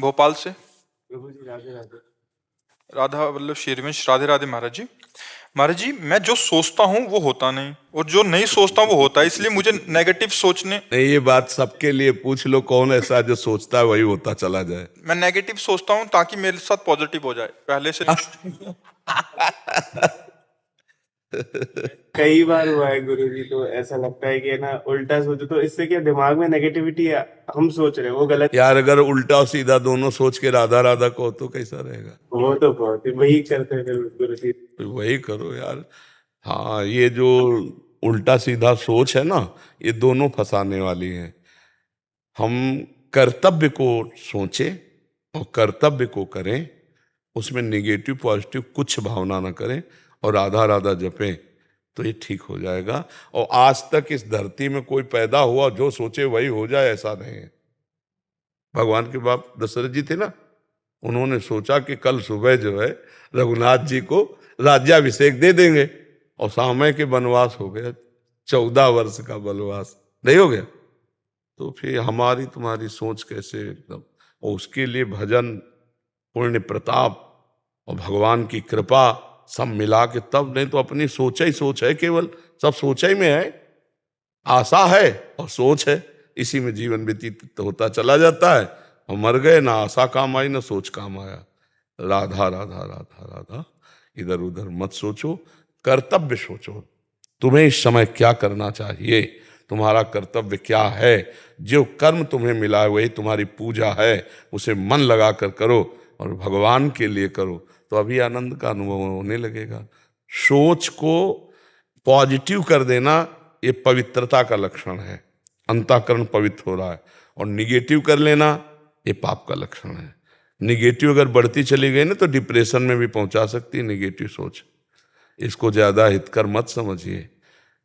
भोपाल से। प्रभु जी राधे राधे। राधा वल्लभ शेरवंश। राधे राधे महाराज जी। महाराज जी, मैं जो सोचता हूँ वो होता नहीं, और जो नहीं सोचता हूँ वो होता है, इसलिए मुझे नेगेटिव सोचने। नहीं, ये बात सबके लिए पूछ लो, कौन ऐसा जो सोचता है वही होता चला जाए। मैं नेगेटिव सोचता हूँ ताकि मेरे साथ पॉजिटिव हो जाए पहले से। कई बार हुआ है गुरु जी, तो ऐसा लगता है कि है ना, उल्टा सोचो तो इससे क्या दिमाग में नेगेटिविटी हम सोच रहे हैं वो गलत। यार, अगर उल्टा और सीधा दोनों सोच के राधा राधा को तो कैसा रहेगा? वो तो बहुत ही वही करते हैं फिर गुरु जी। तो वही करो यार। हाँ, ये जो उल्टा सीधा सोच है ना, ये दोनों फंसाने वाली है। हम कर्तव्य को सोचें और कर्तव्य को करें, उसमें निगेटिव पॉजिटिव कुछ भावना ना करें और राधा राधा जपें, तो ये ठीक हो जाएगा। और आज तक इस धरती में कोई पैदा हुआ जो सोचे वही हो जाए, ऐसा नहीं है। भगवान के बाप दशरथ जी थे ना, उन्होंने सोचा कि कल सुबह जो है रघुनाथ जी को राज्याभिषेक दे देंगे, और समय के वनवास हो गया, 14 वर्ष का वनवास नहीं हो गया। तो फिर हमारी तुम्हारी सोच कैसे एकदम। और उसके लिए भजन, पुण्य, प्रताप और भगवान की कृपा सब मिला के तब, नहीं तो अपनी सोच ही सोच है, केवल सब सोच ही में है। आशा है और सोच है, इसी में जीवन व्यतीत होता चला जाता है, और मर गए, ना आशा काम आई ना सोच काम आया। राधा राधा राधा राधा, इधर उधर मत सोचो, कर्तव्य सोचो। तुम्हें इस समय क्या करना चाहिए, तुम्हारा कर्तव्य क्या है, जो कर्म तुम्हें मिला है वही तुम्हारी पूजा है, उसे मन लगा कर करो और भगवान के लिए करो, तो अभी आनंद का अनुभव होने लगेगा। सोच को पॉजिटिव कर देना ये पवित्रता का लक्षण है, अंतःकरण पवित्र हो रहा है। और निगेटिव कर लेना ये पाप का लक्षण है। निगेटिव अगर बढ़ती चली गई ना तो डिप्रेशन में भी पहुंचा सकती है निगेटिव सोच। इसको ज्यादा हितकर मत समझिए,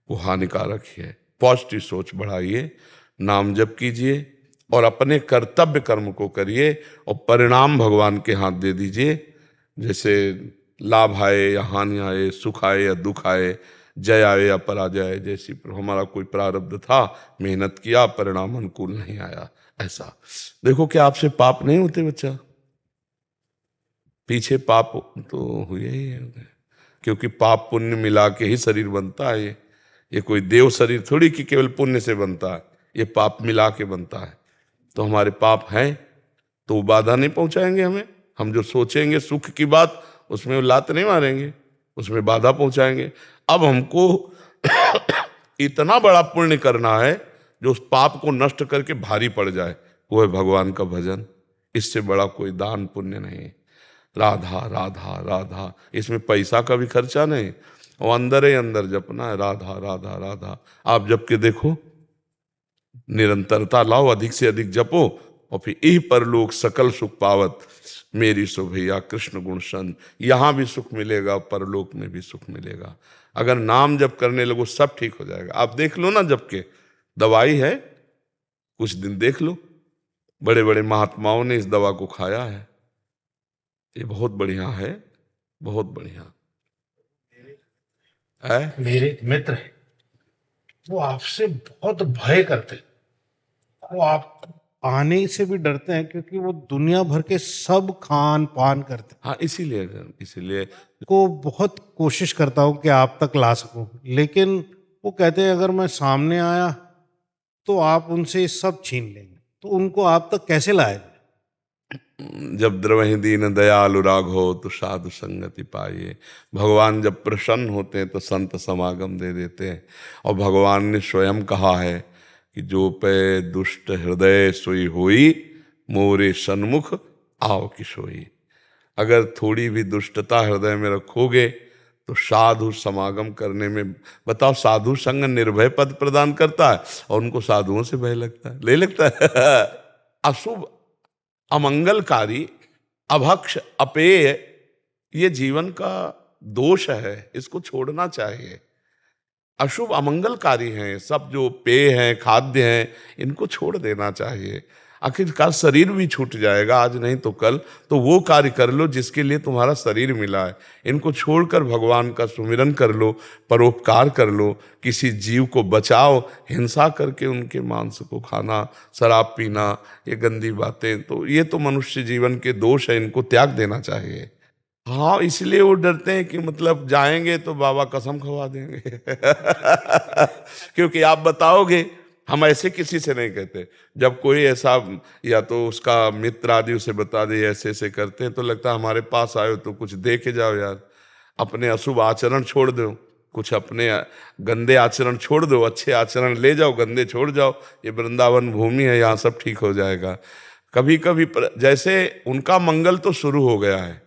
वो हानिकारक है। पॉजिटिव सोच बढ़ाइए, नाम जप कीजिए और अपने कर्तव्य कर्म को करिए, और परिणाम भगवान के हाथ दे दीजिए। जैसे लाभ आए या हानि आए, सुख आए या दुख आए, जय आए या पराजय, जैसी हमारा कोई प्रारब्ध था, मेहनत किया, परिणाम अनुकूल नहीं आया, ऐसा देखो कि आपसे पाप नहीं होते बच्चा, पीछे पाप तो हुए ही है, क्योंकि पाप पुण्य मिला के ही शरीर बनता है। ये कोई देव शरीर थोड़ी कि केवल पुण्य से बनता है, ये पाप मिला के बनता है। तो हमारे पाप हैं तो वो बाधा नहीं पहुंचाएंगे हमें। हम जो सोचेंगे सुख की बात, उसमें वो लात नहीं मारेंगे, उसमें बाधा पहुंचाएंगे। अब हमको इतना बड़ा पुण्य करना है जो उस पाप को नष्ट करके भारी पड़ जाए, वो है भगवान का भजन। इससे बड़ा कोई दान पुण्य नहीं। राधा राधा राधा, इसमें पैसा का भी खर्चा नहीं, और अंदर ही अंदर जपना है, राधा राधा राधा। आप जप के देखो, निरंतरता लाओ, अधिक से अधिक जपो, और फिर यही परलोक सकल सुख पावत, मेरी सो भैया कृष्ण गुण सन। यहां भी सुख मिलेगा, परलोक में भी सुख मिलेगा। अगर नाम जप करने लगो सब ठीक हो जाएगा। आप देख लो ना, जप के दवाई है, कुछ दिन देख लो, बड़े बड़े महात्माओं ने इस दवा को खाया है। ये बहुत बढ़िया है, बहुत बढ़िया है। मेरे एक मित्र है, वो आपसे बहुत भय करते, वो आप आने से भी डरते हैं क्योंकि वो दुनिया भर के सब खान पान करते हैं। हाँ, इसीलिए को बहुत कोशिश करता हूँ कि आप तक ला सकूं, लेकिन वो कहते हैं अगर मैं सामने आया तो आप उनसे सब छीन लेंगे, तो उनको आप तक कैसे लाए? जब द्रवहि दीन दयालु राघो तो साधु संगति पाइए। भगवान जब प्रसन्न होते हैं तो संत समागम दे देते हैं। और भगवान ने स्वयं कहा है कि जो पे दुष्ट हृदय सोई होई, मोरे सन्मुख आओ किशोई। अगर थोड़ी भी दुष्टता हृदय में रखोगे तो साधु समागम करने में, बताओ, साधु संग निर्भय पद प्रदान करता है, और उनको साधुओं से भय लगता है, ले लगता है। अशुभ, अमंगलकारी, अभक्ष, अपेय, ये जीवन का दोष है, इसको छोड़ना चाहिए। अशुभ अमंगलकारी हैं सब, जो पेय हैं, खाद्य हैं, इनको छोड़ देना चाहिए। आखिरकार शरीर भी छूट जाएगा, आज नहीं तो कल। तो वो कार्य कर लो जिसके लिए तुम्हारा शरीर मिला है। इनको छोड़कर भगवान का सुमिरन कर लो, परोपकार कर लो, किसी जीव को बचाओ। हिंसा करके उनके मांस को खाना, शराब पीना, ये गंदी बातें, तो ये तो मनुष्य जीवन के दोष है, इनको त्याग देना चाहिए। हाँ, इसलिए वो डरते हैं कि मतलब जाएंगे तो बाबा कसम खवा देंगे क्योंकि आप बताओगे, हम ऐसे किसी से नहीं कहते। जब कोई ऐसा या तो उसका मित्र आदि उसे बता दे ऐसे ऐसे करते हैं, तो लगता है हमारे पास आए हो तो कुछ दे के जाओ यार, अपने अशुभ आचरण छोड़ दो, कुछ अपने गंदे आचरण छोड़ दो, अच्छे आचरण ले जाओ, गंदे छोड़ जाओ। ये वृंदावन भूमि है, यहाँ सब ठीक हो जाएगा। कभी कभी जैसे उनका मंगल तो शुरू हो गया है,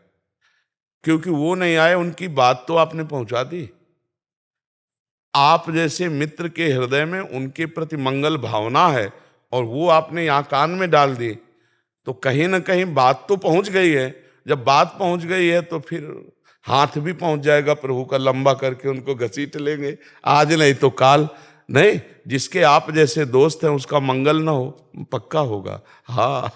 क्योंकि वो नहीं आए, उनकी बात तो आपने पहुंचा दी। आप जैसे मित्र के हृदय में उनके प्रति मंगल भावना है और वो आपने यहाँ कान में डाल दी, तो कहीं ना कहीं बात तो पहुंच गई है। जब बात पहुंच गई है तो फिर हाथ भी पहुंच जाएगा प्रभु का, लंबा करके उनको घसीट लेंगे, आज नहीं तो काल। नहीं, जिसके आप जैसे दोस्त हैं उसका मंगल ना हो, पक्का होगा। हाँ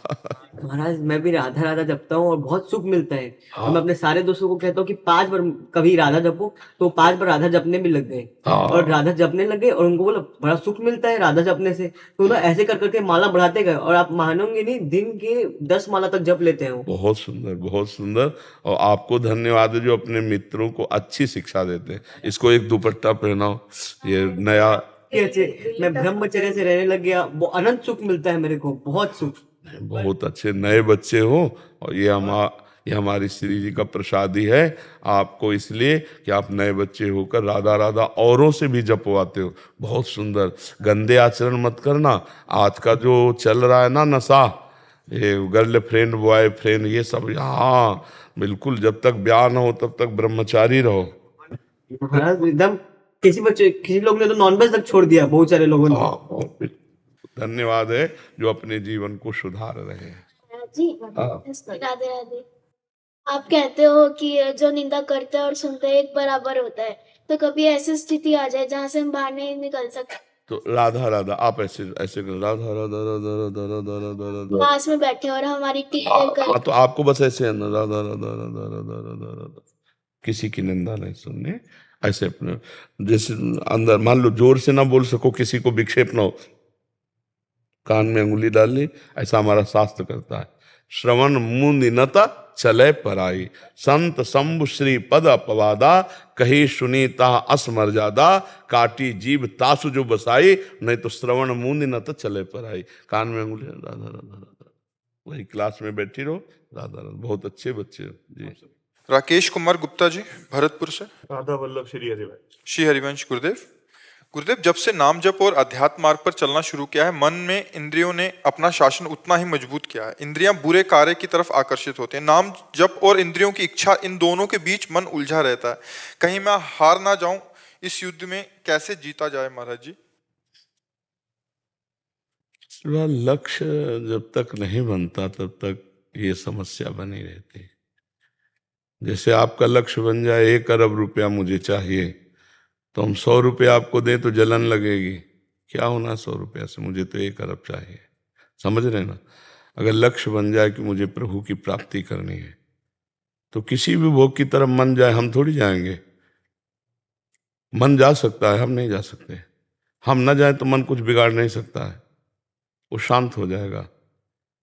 महाराज, मैं भी राधा राधा जपता हूँ और बहुत सुख मिलता है। और मैं अपने सारे दोस्तों को कहता हूँ कि 5 बार कभी राधा जपो, तो 5 बार राधा जपने भी लग गए और राधा जपने लग गए, और उनको बोला बड़ा सुख मिलता है राधा जपने से। तो ना ऐसे कर करके माला बढ़ाते गए, और आप मानोगे नहीं, दिन के 10 माला तक जप लेते हैं वो। बहुत सुंदर, बहुत सुंदर। और आपको धन्यवाद है जो अपने मित्रों को अच्छी शिक्षा देते हैं। इसको एक दुपट्टा पहनाओ, ये नया। अच्छे, मैं ब्रह्मचर्य से रहने लग गया, वो अनंत सुख मिलता है मेरे को, बहुत सुख। बहुत अच्छे नए बच्चे हो, और ये हमारी श्री जी का प्रसादी है आपको, इसलिए कि आप नए बच्चे होकर राधा राधा औरों से भी जपवाते हो। बहुत सुंदर। गंदे आचरण मत करना। आज का जो चल रहा है ना नशा, ये गर्लफ्रेंड बॉयफ्रेंड ये सब, हाँ बिल्कुल, जब तक ब्याह ना हो तब तक ब्रह्मचारी रहो। महाराज एकदम, किसी लोग ने तो नॉनवेज तक छोड़ दिया, बहुत सारे लोगों ने। हाँ, धन्यवाद है जो अपने जीवन को सुधार रहे हैं। जी राधे राधे। आप कहते हो कि जो निंदा करते हैं और सुनते हैं एक बराबर होता है, तो कभी ऐसी स्थिति आ जाए जहाँ से हम बाहर नहीं निकल सकते, तो राधा राधा आप ऐसे ऐसे करो, राधा राधा राधा राधा राधा राधा राधा। क्लास में बैठे और हमारी क्लियर कर। हाँ, तो आपको बस ऐसे है ना, राधा राधा राधा राधा राधा राधा, किसी की निंदा नहीं सुननी। ऐसे अपने जैसे अंदर, मान लो जोर से ना बोल सको, किसी को विक्षेप ना हो, कान में अंगुली डाल ली, ऐसा हमारा शास्त्र करता है। श्रवण मुनिनता चले पराई, संत शंभु श्री पद अपवादा, कही सुनीता असमर्यादा, काटी जीव तासु जो बसाई, नहीं तो श्रवण मुनिनत चले पराई। कान में अंगुली, राधा राधा राधा, वही क्लास में बैठी रहो, राधा राधा। बहुत अच्छे बच्चे हो जी। राकेश कुमार गुप्ता जी, भरतपुर से। राधा वल्लभ श्री हरिवंश। श्री हरिवंश गुरुदेव। गुरुदेव, जब से नाम जप और अध्यात्म मार्ग पर चलना शुरू किया है, मन में इंद्रियों ने अपना शासन उतना ही मजबूत किया है। इंद्रियां बुरे कार्य की तरफ आकर्षित होते हैं। नाम जप और इंद्रियों की इच्छा, इन दोनों के बीच मन उलझा रहता है। कहीं मैं हार ना जाऊं, इस युद्ध में कैसे जीता जाए महाराज जी? लक्ष्य जब तक नहीं बनता तब तक ये समस्या बनी रहती। जैसे आपका लक्ष्य बन जाए 1 अरब रुपया मुझे चाहिए, तो हम 100 रुपया आपको दें तो जलन लगेगी, क्या होना 100 रुपया से, मुझे तो 1 अरब चाहिए। समझ रहे ना? अगर लक्ष्य बन जाए कि मुझे प्रभु की प्राप्ति करनी है, तो किसी भी भोग की तरफ मन जाए, हम थोड़ी जाएंगे। मन जा सकता है, हम नहीं जा सकते। हम ना जाए तो मन कुछ बिगाड़ नहीं सकता है, वो शांत हो जाएगा।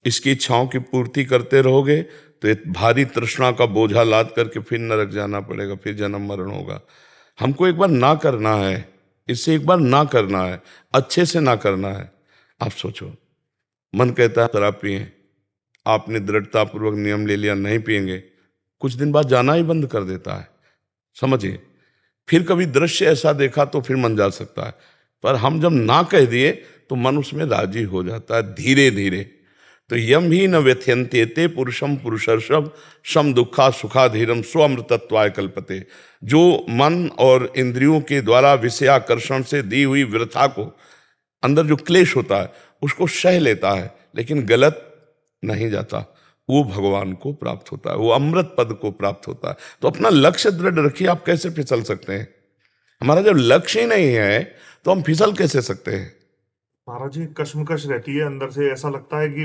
इसकी इच्छाओं की पूर्ति करते रहोगे तो एक भारी तृष्णा का बोझा लाद करके फिर नरक जाना पड़ेगा, फिर जन्म मरण होगा। हमको एक बार ना करना है, इससे एक बार ना करना है, अच्छे से ना करना है। आप सोचो, मन कहता है शराब पिए, आपने दृढ़तापूर्वक नियम ले लिया नहीं पिएंगे, कुछ दिन बाद जाना ही बंद कर देता है। समझिए, फिर कभी दृश्य ऐसा देखा तो फिर मन जा सकता है, पर हम जब ना कह दिए तो मन उसमें राजी हो जाता है धीरे धीरे। तो यम ही न व्यथयन्ते पुरुषम पुरुषर्षभ सम दुखा सुखा धीरम स्वअमृतत्वाय कल्पते। जो मन और इंद्रियों के द्वारा विषयाकर्षण से दी हुई वृथा को, अंदर जो क्लेश होता है उसको सह लेता है, लेकिन गलत नहीं जाता, वो भगवान को प्राप्त होता है, वो अमृत पद को प्राप्त होता है। तो अपना लक्ष्य दृढ़ रखिए, आप कैसे फिसल सकते हैं? हमारा जब लक्ष्य ही नहीं है तो हम फिसल कैसे सकते हैं? महाराज जी कश्मकश रहती है अंदर से, ऐसा लगता है कि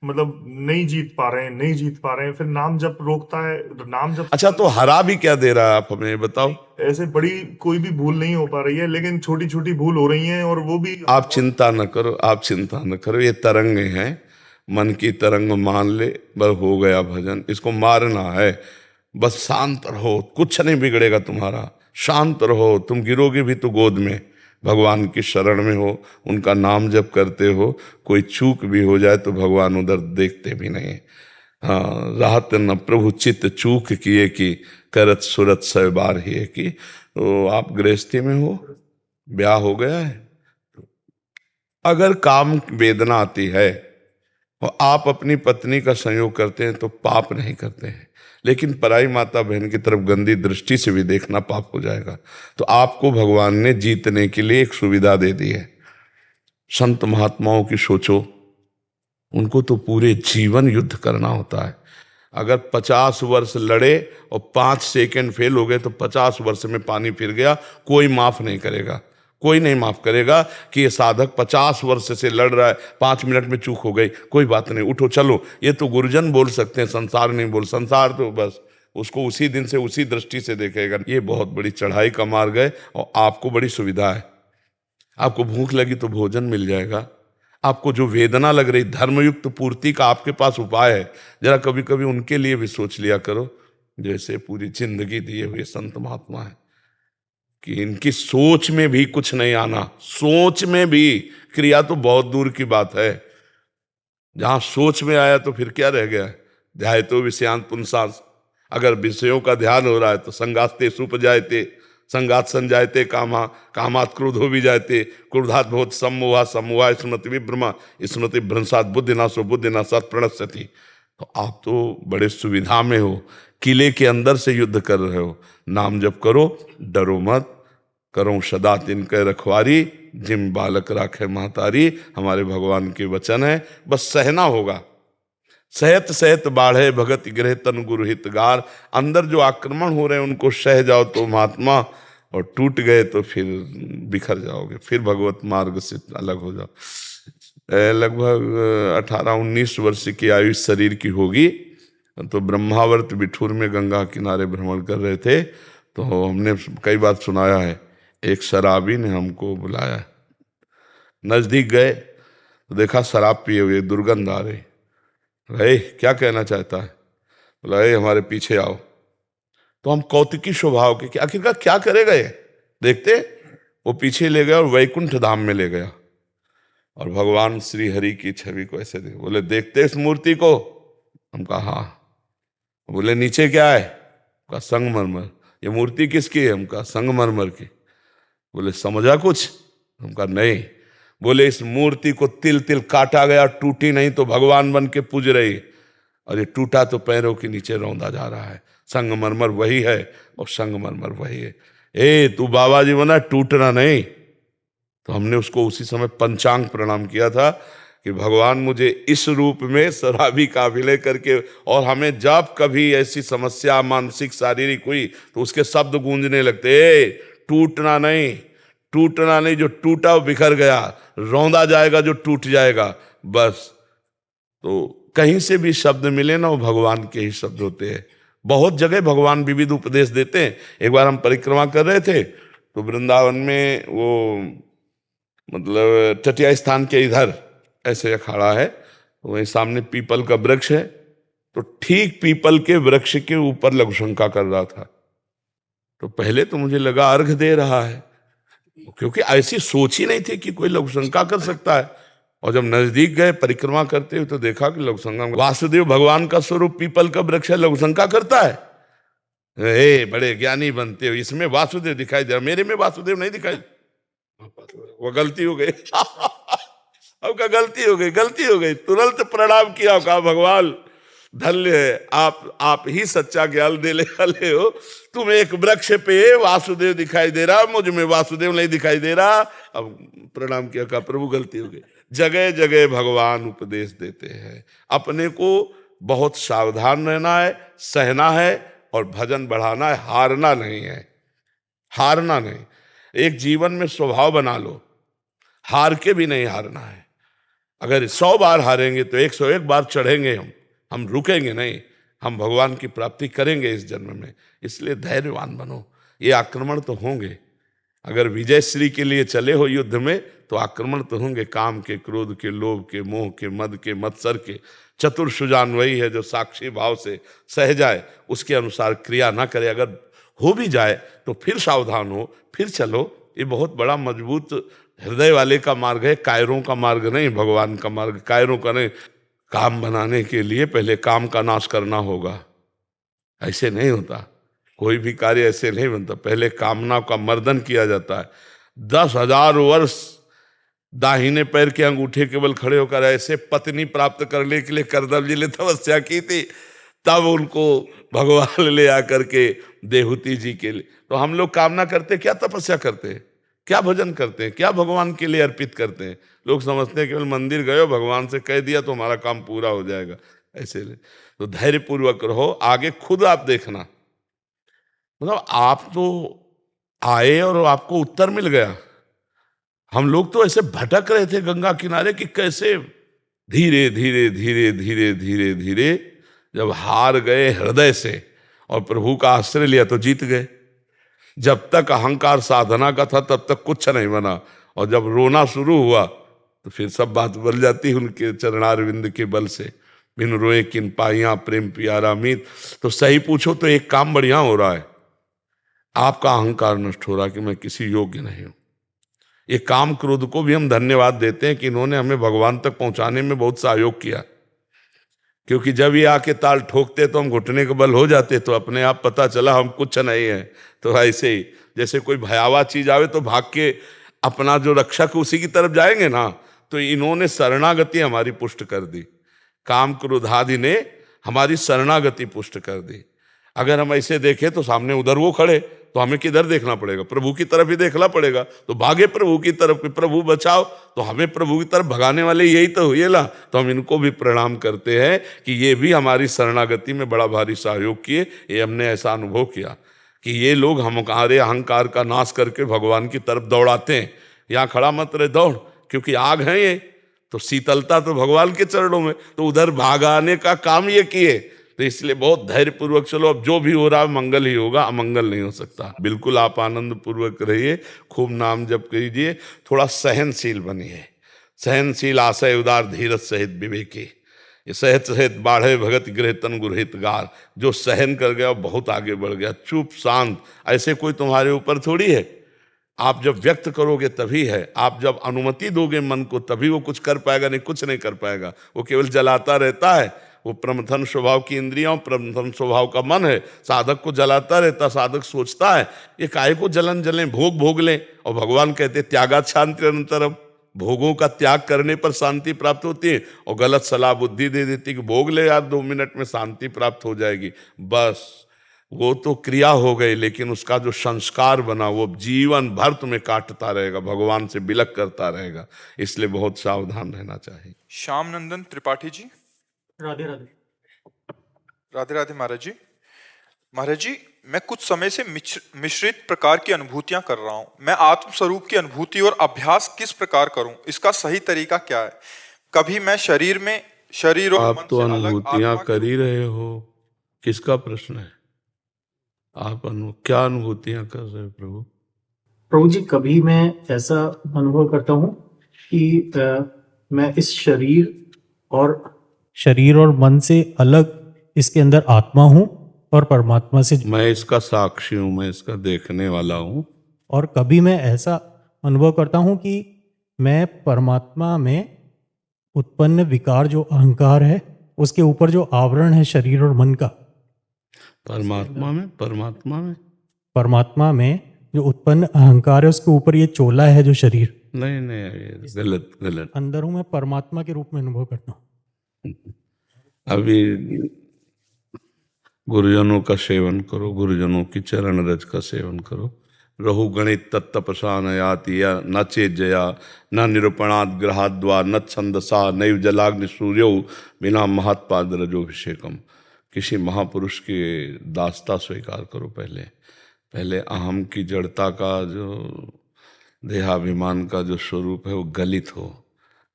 मतलब नहीं जीत पा रहे हैं, नहीं जीत पा रहे हैं, फिर नाम जप रोकता है, नाम जप। अच्छा, तो हरा भी क्या दे रहा है आप हमें बताओ। ऐसे बड़ी कोई भी भूल नहीं हो पा रही है, लेकिन छोटी छोटी भूल हो रही हैं, और वो भी आप चिंता न करो, आप चिंता न करो, ये तरंगे हैं, मन की तरंग मान ले, बस हो गया भजन, इसको मारना है। बस शांत रहो, कुछ नहीं बिगड़ेगा तुम्हारा, शांत रहो। तुम गिरोगे भी तो गोद में भगवान की शरण में हो, उनका नाम जप करते हो, कोई चूक भी हो जाए तो भगवान उधर देखते भी नहीं। हाँ, राहत न प्रभु चित्त चूक किए कि करत सुरत सै बार ही की। तो आप गृहस्थी में हो, ब्याह हो गया है, अगर काम वेदना आती है और आप अपनी पत्नी का संयोग करते हैं तो पाप नहीं करते हैं, लेकिन पराई माता बहन की तरफ गंदी दृष्टि से भी देखना पाप हो जाएगा। तो आपको भगवान ने जीतने के लिए एक सुविधा दे दी है। संत महात्माओं की सोचो, उनको तो पूरे जीवन युद्ध करना होता है। अगर 50 वर्ष लड़े और 5 सेकंड फेल हो गए तो 50 वर्ष में पानी फिर गया, कोई माफ नहीं करेगा, कोई नहीं माफ करेगा कि ये साधक 50 वर्ष से लड़ रहा है, 5 मिनट में चूक हो गई, कोई बात नहीं, उठो चलो। ये तो गुरुजन बोल सकते हैं, संसार नहीं बोल। संसार तो बस उसको उसी दिन से उसी दृष्टि से देखेगा। ये बहुत बड़ी चढ़ाई का मार्ग है और आपको बड़ी सुविधा है। आपको भूख लगी तो भोजन मिल जाएगा, आपको जो वेदना लग रही धर्मयुक्त पूर्ति का आपके पास उपाय है। जरा कभी कभी उनके लिए भी सोच लिया करो, जैसे पूरी जिंदगी दिए हुए संत महात्मा है, कि इनकी सोच में भी कुछ नहीं आना, सोच में भी, क्रिया तो बहुत दूर की बात है। जहां सोच में आया तो फिर क्या रह गया। ध्याय तो विषयांत पुंसांस, अगर विषयों का ध्यान हो रहा है तो संगास्ते सुप जायते, संगात संजायते कामा, कामात क्रोधो भी जायते, क्रोधात बहुत सम्मोहा, सम्मोहा स्मृति विभ्रमा, स्मृति भ्रंशात बुद्धिनाशो, बुद्धिनाशात प्रणश्यति। तो आप तो बड़े सुविधा में हो, किले के अंदर से युद्ध कर रहे हो। नाम जप करो, डरो मत, करो सदा तिनके रखवारी, जिम बालक राखे महतारी, हमारे भगवान के वचन है। बस सहना होगा। सहत सहत बाढ़े भगत गृह तन गुरु हितगार। अंदर जो आक्रमण हो रहे हैं उनको सह जाओ तो महात्मा, और टूट गए तो फिर बिखर जाओगे, फिर भगवत मार्ग से अलग हो जाओ। लगभग 18-19 वर्ष की आयु शरीर की होगी। तो ब्रह्मावर्त बिठूर में गंगा किनारे भ्रमण कर रहे थे, तो हमने कई बार सुनाया है, एक शराबी ने हमको बुलाया, नजदीक गए तो देखा शराब पिए हुए, दुर्गंध आ रही। भाई क्या कहना चाहता है? बोला हमारे पीछे आओ। तो हम कौतुकी स्वभाव के कि आखिरकार क्या करेगा ये, देखते। वो पीछे ले गया और वैकुंठ धाम में ले गया, और भगवान श्री हरि की छवि को ऐसे देख, बोले देखते इस मूर्ति को? हम कहा हाँ। बोले नीचे क्या है? कहा संगमरमर। ये मूर्ति किसकी है? हम कहा संगमरमर की। बोले समझा कुछ? हम कहा नहीं। बोले इस मूर्ति को तिल तिल काटा गया, टूटी नहीं तो भगवान बन के पूज रही, और ये टूटा तो पैरों के नीचे रौंदा जा रहा है। संगमरमर वही है और संगमरमर वही है। ए तू बाबा जी बना, टूटना नहीं। तो हमने उसको उसी समय पंचांग प्रणाम किया था कि भगवान मुझे इस रूप में शराबी काबिले करके, और हमें जब कभी ऐसी समस्या मानसिक शारीरिक हुई तो उसके शब्द गूंजने लगते, टूटना नहीं, टूटना नहीं, जो टूटा वो बिखर गया, रौंदा जाएगा जो टूट जाएगा, बस। तो कहीं से भी शब्द मिले ना, वो भगवान के ही शब्द होते हैं। बहुत जगह भगवान विविध उपदेश देते हैं। एक बार हम परिक्रमा कर रहे थे तो वृंदावन में वो मतलब तटिया स्थान के इधर ऐसे अखाड़ा है, वहीं सामने पीपल का वृक्ष है, तो ठीक पीपल के वृक्ष के ऊपर लघुशंका कर रहा था। तो पहले तो मुझे लगा अर्घ दे रहा है, क्योंकि ऐसी सोच ही नहीं थी कि कोई लघुशंका कर सकता है। और जब नजदीक गए परिक्रमा करते हुए तो देखा कि लघुशंका, वासुदेव भगवान का स्वरूप पीपल का वृक्ष है, लघुशंका करता है। बड़े ज्ञानी बनते हो, इसमें वासुदेव दिखाई दे रहा, मेरे में वासुदेव नहीं दिखाई। वो गलती हो गई अब का गलती हो गई। तुरंत प्रणाम किया, कहा भगवान धन्य है, आप ही सच्चा ज्ञान देने वाले हो। तुम एक वृक्ष पे वासुदेव दिखाई दे रहा, मुझ में वासुदेव नहीं दिखाई दे रहा। अब प्रणाम किया, कहा प्रभु गलती हो गई। जगह जगह भगवान उपदेश देते हैं। अपने को बहुत सावधान रहना है, सहना है और भजन बढ़ाना है, हारना नहीं है, हारना नहीं। एक जीवन में स्वभाव बना लो, हार के भी नहीं हारना है। अगर 100 बार हारेंगे तो 101 बार चढ़ेंगे हम रुकेंगे नहीं, हम भगवान की प्राप्ति करेंगे इस जन्म में। इसलिए धैर्यवान बनो। ये आक्रमण तो होंगे, अगर विजय श्री के लिए चले हो युद्ध में तो आक्रमण तो होंगे, काम के, क्रोध के, लोभ के, मोह के, मद के, मत्सर के। चतुर सुजान वही है जो साक्षी भाव से सह जाए, उसके अनुसार क्रिया ना करे। अगर हो भी जाए तो फिर सावधान हो, फिर चलो। ये बहुत बड़ा मजबूत हृदय वाले का मार्ग है, कायरों का मार्ग नहीं, भगवान का मार्ग कायरों का नहीं। काम बनाने के लिए पहले काम का नाश करना होगा, ऐसे नहीं होता। कोई भी कार्य ऐसे नहीं बनता, पहले कामना का मर्दन किया जाता है। 10,000 वर्ष दाहिने पैर के अंगूठे केवल खड़े होकर ऐसे पत्नी प्राप्त करने के लिए करदम जी ने तपस्या की थी, तब उनको भगवान ले आकर के देहूती जी के लिए। तो हम लोग कामना करते, क्या तपस्या करते हैं, क्या भजन करते हैं, क्या भगवान के लिए अर्पित करते हैं। लोग समझते हैं केवल मंदिर गए हो, भगवान से कह दिया तो हमारा काम पूरा हो जाएगा, ऐसे नहीं। तो धैर्य पूर्वक रहो, आगे खुद आप देखना। मतलब आप तो आए और आपको उत्तर मिल गया। हम लोग तो ऐसे भटक रहे थे गंगा किनारे कि कैसे धीरे धीरे धीरे धीरे धीरे धीरे जब हार गए हृदय से और प्रभु का आश्रय लिया तो जीत गए। जब तक अहंकार साधना का था तब तक कुछ नहीं बना, और जब रोना शुरू हुआ तो फिर सब बात बन जाती है उनके चरणारविंद के बल से। बिन रोए किन पाइया प्रेम प्यारा मीत। तो सही पूछो तो एक काम बढ़िया हो रहा है, आपका अहंकार नष्ट हो रहा है कि मैं किसी योग्य नहीं हूं। ये काम क्रोध को भी हम धन्यवाद देते हैं कि इन्होंने हमें भगवान तक पहुंचाने में बहुत सहयोग किया, क्योंकि जब ये आके ताल ठोकते तो हम घुटने के बल हो जाते, तो अपने आप पता चला हम कुछ नहीं है। तो ऐसे ही जैसे कोई भयावह चीज आवे तो भाग के अपना जो रक्षक उसी की तरफ जाएंगे ना, तो इन्होंने शरणागति हमारी पुष्ट कर दी। काम क्रोधादि ने हमारी शरणागति पुष्ट कर दी। अगर हम ऐसे देखें तो सामने उधर वो खड़े, तो हमें किधर देखना पड़ेगा, प्रभु की तरफ ही देखना पड़ेगा। तो भागे प्रभु की तरफ कि प्रभु बचाओ, तो हमें प्रभु की तरफ भगाने वाले यही तो हुए ला। तो हम इनको भी प्रणाम करते हैं कि ये भी हमारी शरणागति में बड़ा भारी सहयोग किए। ये हमने ऐसा अनुभव किया कि ये लोग हमारे अहंकार का नाश करके भगवान की तरफ दौड़ाते हैं। यहाँ खड़ा मत रहे, दौड़, क्योंकि आग है ये, तो शीतलता तो भगवान के चरणों में, तो उधर भागाने का काम ये किए। तो इसलिए बहुत धैर्य पूर्वक चलो। अब जो भी हो रहा है मंगल ही होगा, अमंगल नहीं हो सकता। बिल्कुल आप आनंद पूर्वक रहिए, खूब नाम जप कीजिए, थोड़ा सहनशील बनिए। सहनशील आशय उदार धीरज सहित विवेकी। ये सहत सहित बाढ़े भगत गृह तन गुरहित गार। जो सहन कर गया वो बहुत आगे बढ़ गया। चुप शांत, ऐसे कोई तुम्हारे ऊपर थोड़ी है। आप जब व्यक्त करोगे तभी है, आप जब अनुमति दोगे मन को तभी वो कुछ कर पाएगा, नहीं कुछ नहीं कर पाएगा। वो केवल जलाता रहता है। वो प्रमथन स्वभाव की इंद्रियां, प्रमथन स्वभाव का मन है, साधक को जलाता रहता। साधक सोचता है ये काहे को जलन जलें, भोग लें। और भगवान कहते त्यागात् शांति अनंतरम, भोगों का त्याग करने पर शांति प्राप्त होती है। और गलत सलाह बुद्धि दे देती कि भोग ले यार, 2 मिनट में शांति प्राप्त हो जाएगी। बस वो तो क्रिया हो गई, लेकिन उसका जो संस्कार बना वो जीवन भर तुम्हें काटता रहेगा, भगवान से बिलक करता रहेगा। इसलिए बहुत सावधान रहना चाहिए। श्याम नंदन त्रिपाठी जी। राधे राधे। राधे राधे महाराज जी। महाराज जी, मैं कुछ समय से मिश्रित प्रकार की अनुभूतियां कर रहा हूं। मैं आत्म स्वरूप की अनुभूति और अभ्यास किस प्रकार करूं, इसका सही तरीका क्या है? कभी मैं शरीर और आप मन तो से अलग अनुभूतियां आत्मा कर ही रहे हो, किसका प्रश्न है? आप क्या अनुभूतियां कर रहे हो प्रभु? प्रभु जी, कभी मैं ऐसा अनुभव करता हूँ कि मैं इस शरीर और मन से अलग इसके अंदर आत्मा हूँ और परमात्मा से। मैं इसका साक्षी हूं, मैं इसका देखने वाला हूं। और कभी मैं ऐसा अनुभव करता हूँ कि मैं परमात्मा में उत्पन्न विकार जो अहंकार है उसके ऊपर जो आवरण है शरीर और मन का, परमात्मा में जो उत्पन्न अहंकार है उसके ऊपर ये चोला है जो शरीर। नहीं, गलत। अंदर हूं मैं परमात्मा के रूप में अनुभव करता हूँ। अभी गुरुजनों का सेवन करो, गुरुजनों की चरण रज का सेवन करो। रहु गणित तत्तपसा याति या न चेजया न निरूपणाद ग्रहाद्वा न छंदसा नैव जलाग्नि सूर्यो बिना महत्पाद रजोभिषेकम। किसी महापुरुष की दास्ता स्वीकार करो। पहले अहम की जड़ता का जो देहाभिमान का जो स्वरूप है वो गलित हो।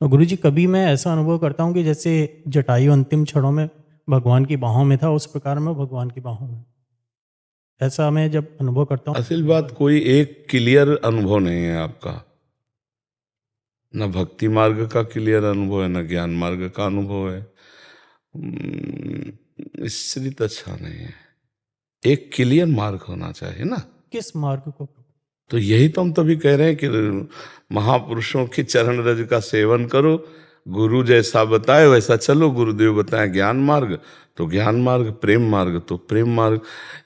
और गुरु जी कभी मैं ऐसा अनुभव करता हूँ कि जैसे जटायु अंतिम क्षणों में भगवान की बाहों में था, उस प्रकार मैं भगवान की बाहों में, ऐसा मैं जब अनुभव करता हूँ। असल बात कोई एक क्लियर अनुभव नहीं है आपका, न भक्ति मार्ग का क्लियर अनुभव है, न ज्ञान मार्ग का अनुभव है। मिश्रित अच्छा नहीं है, एक क्लियर मार्ग होना चाहिए ना। किस मार्ग को? तो यही तो हम तभी कह रहे हैं कि महापुरुषों के चरण रज का सेवन करो, गुरु जैसा बताए वैसा चलो। गुरुदेव बताए ज्ञान मार्ग तो ज्ञान मार्ग, प्रेम मार्ग तो प्रेम मार्ग।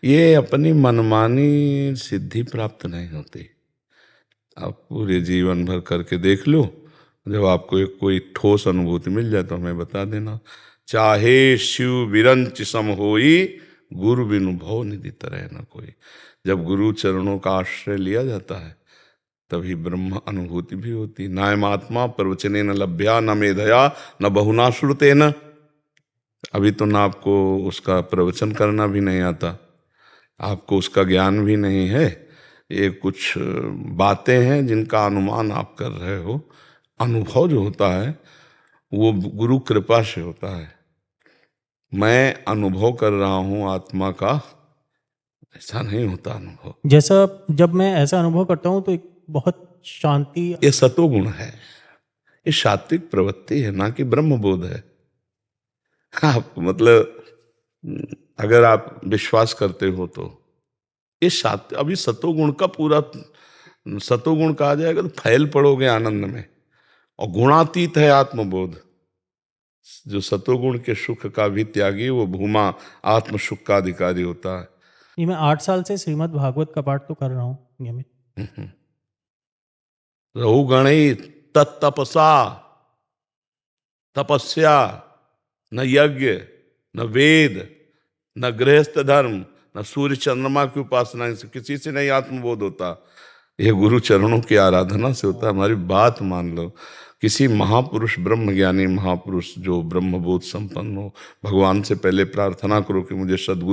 ये अपनी मनमानी सिद्धि प्राप्त नहीं होती। आप पूरे जीवन भर करके देख लो, जब आपको एक कोई ठोस अनुभूति मिल जाए तो हमें बता देना। चाहे शिव विरंच सम होई, गुरु बिनु भव निधि तरह न कोई। जब गुरु चरणों का आश्रय लिया जाता है तभी ब्रह्म अनुभूति भी होती। नायमात्मा प्रवचने न लभ्या न मेधया न बहुना श्रुते न। अभी तो ना आपको उसका प्रवचन करना भी नहीं आता, आपको उसका ज्ञान भी नहीं है। ये कुछ बातें हैं जिनका अनुमान आप कर रहे हो। अनुभव जो होता है वो गुरु कृपा से होता है। मैं अनुभव कर रहा हूँ आत्मा का, ऐसा नहीं होता अनुभव। जैसा जब मैं ऐसा अनुभव करता हूँ तो एक बहुत शांति। ये सतोगुण है, ये सात्विक प्रवृत्ति है, ना कि ब्रह्मबोध है। आप मतलब अगर आप विश्वास करते हो तो ये अभी सतोगुण का पूरा सतोगुण कहा जाएगा तो फैल पड़ोगे आनंद में। और गुणातीत है आत्मबोध। जो सतोगुण के सुख का भी त्यागी वो भूमा आत्म सुख का अधिकारी होता है। ये मैं 8 साल से श्रीमद् भागवत का पाठ तो कर रहा हूँ नियमित। रहु गणई तत्तपसा, तपस्या न यज्ञ न वेद न गृहस्थ धर्म न सूर्य चंद्रमा की उपासना, से किसी से नहीं आत्मबोध होता। यह गुरु चरणों की आराधना से होता है। हमारी बात मान लो, किसी महापुरुष ब्रह्मज्ञानी महापुरुष जो ब्रह्मबोध संपन्न हो, भगवान से पहले प्रार्थना करो कि मुझे सद्गुरु